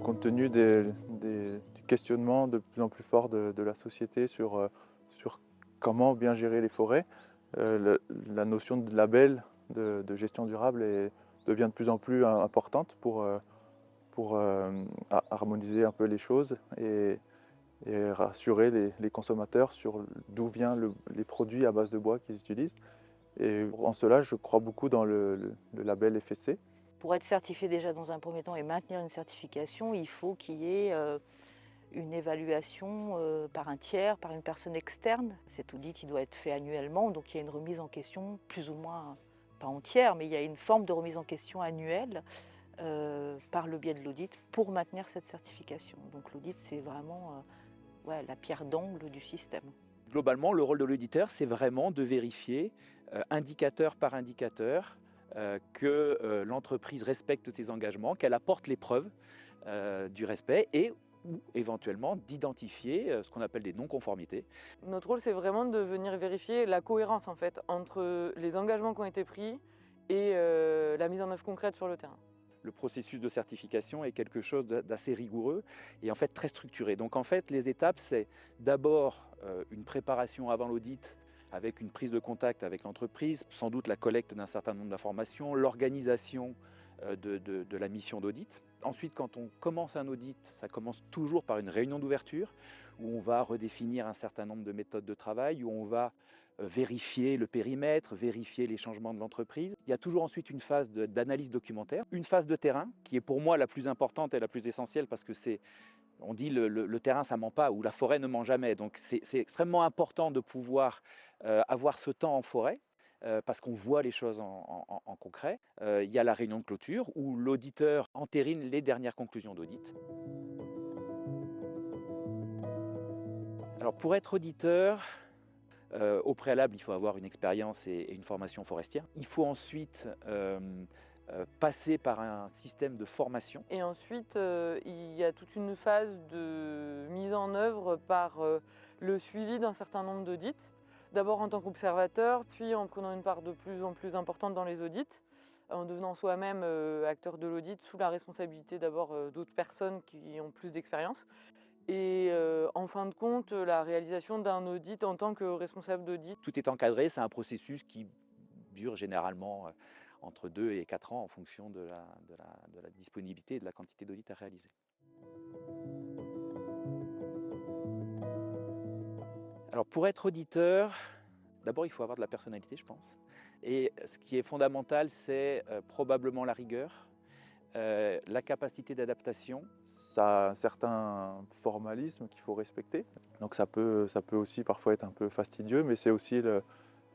compte tenu du questionnement de plus en plus fort de la société sur comment bien gérer les forêts, la notion de label de gestion durable devient de plus en plus importante pour harmoniser un peu les choses et rassurer les consommateurs sur d'où viennent les produits à base de bois qu'ils utilisent. Et en cela, je crois beaucoup dans le label FSC. Pour être certifié déjà dans un premier temps et maintenir une certification, il faut qu'il y ait une évaluation par un tiers, par une personne externe. Cet audit il doit être fait annuellement, donc il y a une remise en question plus ou moins, pas entière, mais il y a une forme de remise en question annuelle par le biais de l'audit pour maintenir cette certification. Donc l'audit c'est vraiment la pierre d'angle du système. Globalement, le rôle de l'auditeur, c'est vraiment de vérifier, indicateur par indicateur, que l'entreprise respecte ses engagements, qu'elle apporte les preuves du respect et ou éventuellement d'identifier ce qu'on appelle des non-conformités. Notre rôle, c'est vraiment de venir vérifier la cohérence en fait, entre les engagements qui ont été pris et la mise en œuvre concrète sur le terrain. Le processus de certification est quelque chose d'assez rigoureux et en fait très structuré. Donc en fait, les étapes, c'est d'abord une préparation avant l'audit avec une prise de contact avec l'entreprise, sans doute la collecte d'un certain nombre d'informations, l'organisation de la mission d'audit. Ensuite, quand on commence un audit, ça commence toujours par une réunion d'ouverture où on va redéfinir un certain nombre de méthodes de travail, où on va vérifier le périmètre, vérifier les changements de l'entreprise. Il y a toujours ensuite une phase d'analyse documentaire, une phase de terrain qui est pour moi la plus importante et la plus essentielle parce que on dit le terrain ça ment pas ou la forêt ne ment jamais. Donc c'est extrêmement important de pouvoir avoir ce temps en forêt. Parce qu'on voit les choses en concret. Il y a la réunion de clôture où l'auditeur entérine les dernières conclusions d'audit. Alors pour être auditeur, au préalable, il faut avoir une expérience et une formation forestière. Il faut ensuite passer par un système de formation. Et ensuite, il y a toute une phase de mise en œuvre par le suivi d'un certain nombre d'audits. D'abord en tant qu'observateur, puis en prenant une part de plus en plus importante dans les audits, en devenant soi-même acteur de l'audit sous la responsabilité d'abord d'autres personnes qui ont plus d'expérience. Et en fin de compte, la réalisation d'un audit en tant que responsable d'audit. Tout est encadré, c'est un processus qui dure généralement entre 2 et 4 ans en fonction de la disponibilité et de la quantité d'audits à réaliser. Alors pour être auditeur, d'abord il faut avoir de la personnalité je pense. Et ce qui est fondamental c'est probablement la rigueur, la capacité d'adaptation. Ça a un certain formalisme qu'il faut respecter. Donc ça peut aussi parfois être un peu fastidieux, mais c'est aussi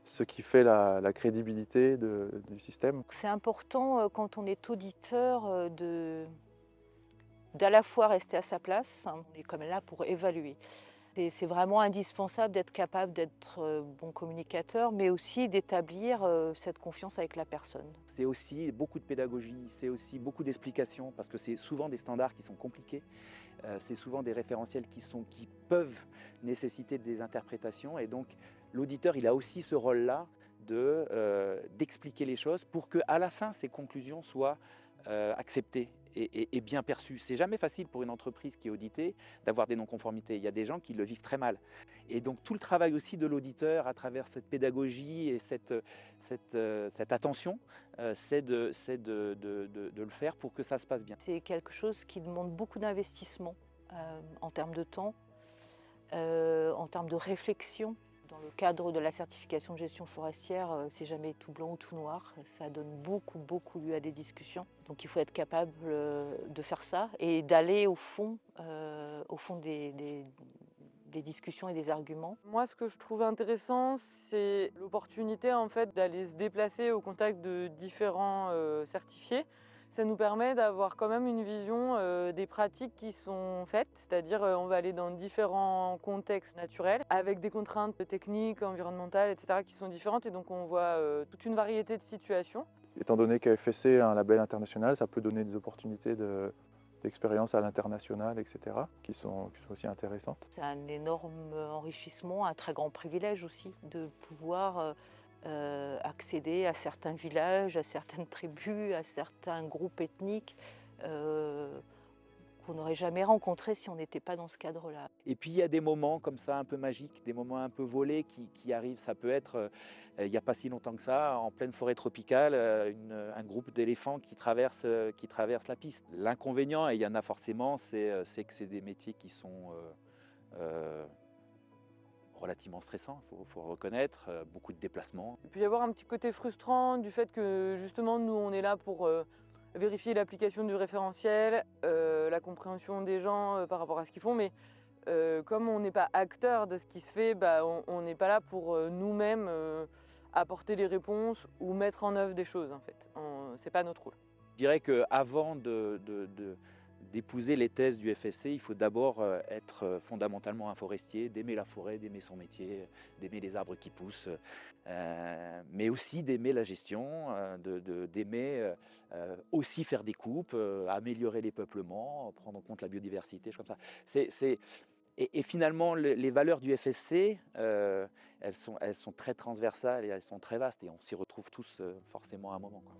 ce qui fait la crédibilité du système. C'est important quand on est auditeur d'à la fois rester à sa place, hein, on est comme là pour évaluer. C'est vraiment indispensable d'être capable d'être bon communicateur, mais aussi d'établir cette confiance avec la personne. C'est aussi beaucoup de pédagogie, c'est aussi beaucoup d'explications, parce que c'est souvent des standards qui sont compliqués, c'est souvent des référentiels qui peuvent nécessiter des interprétations, et donc l'auditeur il a aussi ce rôle-là d'expliquer les choses pour qu'à la fin ces conclusions soient acceptées et bien perçues. C'est jamais facile pour une entreprise qui est auditée d'avoir des non-conformités. Il y a des gens qui le vivent très mal. Et donc tout le travail aussi de l'auditeur à travers cette pédagogie et cette attention, c'est de le faire pour que ça se passe bien. C'est quelque chose qui demande beaucoup d'investissement en termes de temps, en termes de réflexion. Dans le cadre de la certification de gestion forestière, c'est jamais tout blanc ou tout noir. Ça donne beaucoup lieu à des discussions. Donc il faut être capable de faire ça et d'aller au fond des discussions et des arguments. Moi, ce que je trouve intéressant, c'est l'opportunité en fait d'aller se déplacer au contact de différents certifiés. Ça nous permet d'avoir quand même une vision des pratiques qui sont faites, c'est-à-dire on va aller dans différents contextes naturels avec des contraintes techniques, environnementales, etc. qui sont différentes et donc on voit toute une variété de situations. Étant donné qu'AFSC a un label international, ça peut donner des opportunités d'expérience à l'international, etc., qui sont aussi intéressantes. C'est un énorme enrichissement, un très grand privilège aussi de pouvoir accéder à certains villages, à certaines tribus, à certains groupes ethniques qu'on n'aurait jamais rencontrés si on n'était pas dans ce cadre-là. Et puis il y a des moments comme ça un peu magiques, des moments un peu volés qui arrivent. Ça peut être, il n'y a pas si longtemps que ça, en pleine forêt tropicale, un groupe d'éléphants qui traverse la piste. L'inconvénient, et il y en a forcément, c'est que c'est des métiers qui sont relativement stressants, il faut reconnaître, beaucoup de déplacements. Il peut y avoir un petit côté frustrant du fait que justement nous on est là pour vérifier l'application du référentiel, la compréhension des gens par rapport à ce qu'ils font, mais comme on n'est pas acteur de ce qui se fait, on n'est pas là pour nous-mêmes apporter les réponses ou mettre en œuvre des choses en fait. C'est pas notre rôle. Je dirais qu'avant d'épouser les thèses du FSC, il faut d'abord être fondamentalement un forestier, d'aimer la forêt, d'aimer son métier, d'aimer les arbres qui poussent, mais aussi d'aimer la gestion, d'aimer aussi faire des coupes, améliorer les peuplements, prendre en compte la biodiversité, choses comme ça. Et finalement, les valeurs du FSC, elles sont très transversales et elles sont très vastes et on s'y retrouve tous forcément à un moment, quoi.